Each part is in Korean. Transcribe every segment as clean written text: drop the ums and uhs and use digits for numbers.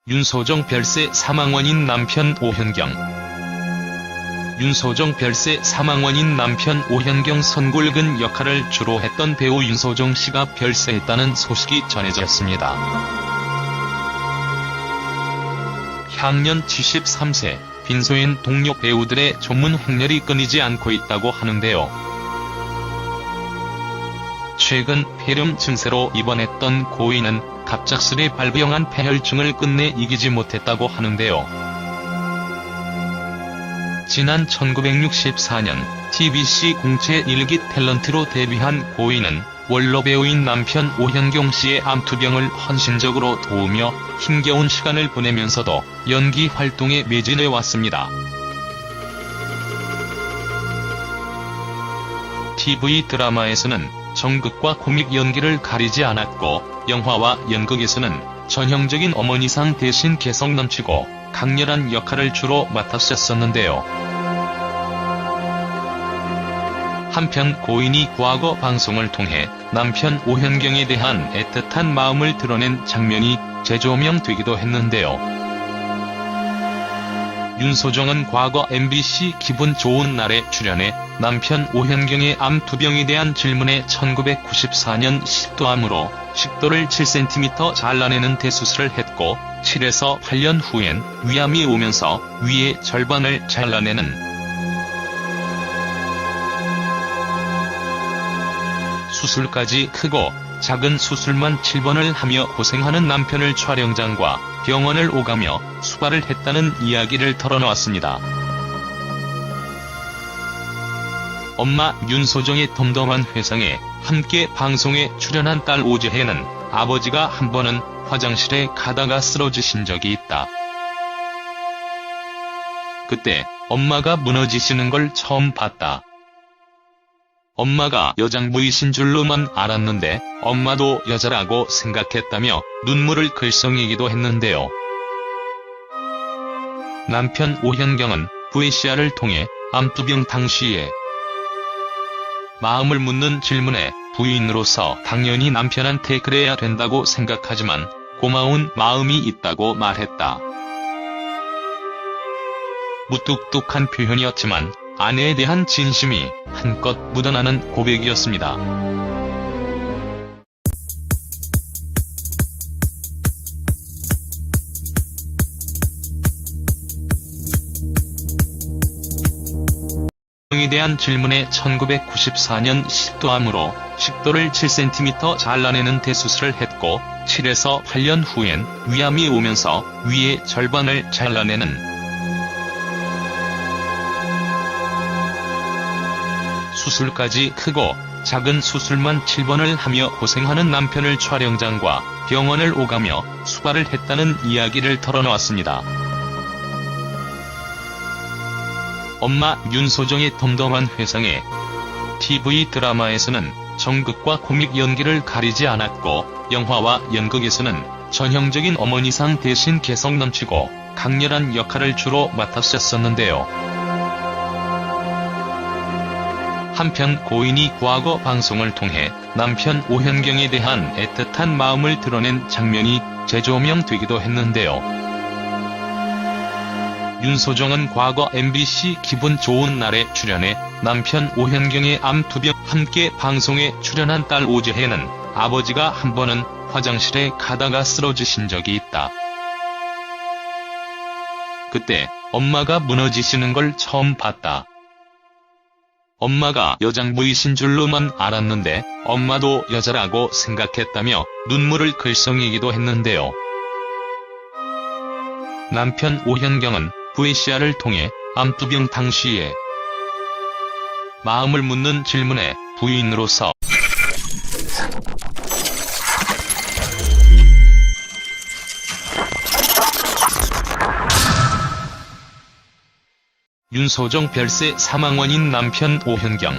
윤소정 별세 사망 원인 남편 오현경. 윤소정 별세 사망 원인 남편 오현경 선골근 역할을 주로 했던 배우 윤소정 씨가 별세했다는 소식이 전해졌습니다. 향년 73세, 빈소인 동료 배우들의 전문 행렬이 끊이지 않고 있다고 하는데요. 최근 폐렴 증세로 입원했던 고인은 갑작스레 발병한 폐혈증을 끝내 이기지 못했다고 하는데요. 지난 1964년 TBC 공채 1기 탤런트로 데뷔한 고인은 원로 배우인 남편 오현경 씨의 암투병을 헌신적으로 도우며 힘겨운 시간을 보내면서도 연기 활동에 매진해 왔습니다. TV 드라마에서는 정극과 코믹 연기를 가리지 않았고, 영화와 연극에서는 전형적인 어머니상 대신 개성 넘치고 강렬한 역할을 주로 맡았었는데요. 한편 고인이 과거 방송을 통해 남편 오현경에 대한 애틋한 마음을 드러낸 장면이 재조명되기도 했는데요. 윤소정은 과거 MBC 기분 좋은 날에 출연해 남편 오현경의 암투병에 대한 질문에 1994년 식도암으로 식도를 7cm 잘라내는 대수술을 했고 7에서 8년 후엔 위암이 오면서 위의 절반을 잘라내는 수술까지 크고 작은 수술만 7번을 하며 고생하는 남편을 촬영장과 병원을 오가며 수발을 했다는 이야기를 털어놓았습니다. 엄마 윤소정의 덤덤한 회상에 함께 방송에 출연한 딸 오지혜는 아버지가 한 번은 화장실에 가다가 쓰러지신 적이 있다. 그때 엄마가 무너지시는 걸 처음 봤다. 엄마가 여장부이신 줄로만 알았는데 엄마도 여자라고 생각했다며 눈물을 글썽이기도 했는데요. 남편 오현경은 VCR을 통해 암투병 당시에 마음을 묻는 질문에 부인으로서 당연히 남편한테 그래야 된다고 생각하지만 고마운 마음이 있다고 말했다. 무뚝뚝한 표현이었지만 아내에 대한 진심이 한껏 묻어나는 고백이었습니다. 에 대한 질문에 1994년 식도암으로 식도를 7cm 잘라내는 대수술을 했고 7에서 8년 후엔 위암이 오면서 위의 절반을 잘라내는 수술까지 크고 작은 수술만 7번을 하며 고생하는 남편을 촬영장과 병원을 오가며 수발을 했다는 이야기를 털어놓았습니다. 엄마 윤소정의 덤덤한 회상에 TV 드라마에서는 정극과 코믹 연기를 가리지 않았고, 영화와 연극에서는 전형적인 어머니상 대신 개성 넘치고 강렬한 역할을 주로 맡았었는데요. 한편 고인이 과거 방송을 통해 남편 오현경에 대한 애틋한 마음을 드러낸 장면이 재조명되기도 했는데요. 윤소정은 과거 MBC 기분 좋은 날에 출연해 남편 오현경의 암투병 함께 방송에 출연한 딸 오지혜는 아버지가 한 번은 화장실에 가다가 쓰러지신 적이 있다. 그때 엄마가 무너지시는 걸 처음 봤다. 엄마가 여장부이신 줄로만 알았는데 엄마도 여자라고 생각했다며 눈물을 글썽이기도 했는데요. 남편 오현경은 VCR을 통해 암투병 당시에 마음을 묻는 질문에 부인으로서 윤소정 별세 사망 원인 남편 오현경.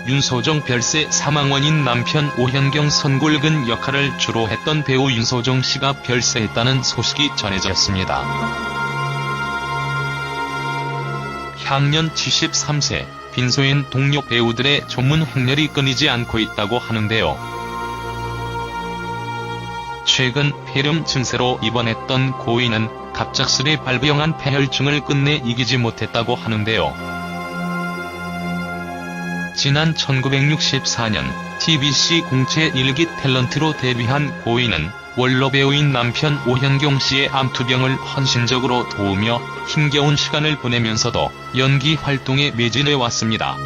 윤소정 별세 사망 원인 남편 오현경 선골근 역할을 주로 했던 배우 윤소정 씨가 별세했다는 소식이 전해졌습니다. 향년 73세, 빈소인 동료 배우들의 전문 행렬이 끊이지 않고 있다고 하는데요. 최근 폐렴 증세로 입원했던 고인은 갑작스레 발병한 폐혈증을 끝내 이기지 못했다고 하는데요. 지난 1964년 TBC 공채 1기 탤런트로 데뷔한 고인은 원로 배우인 남편 오현경 씨의 암투병을 헌신적으로 도우며 힘겨운 시간을 보내면서도 연기 활동에 매진해왔습니다.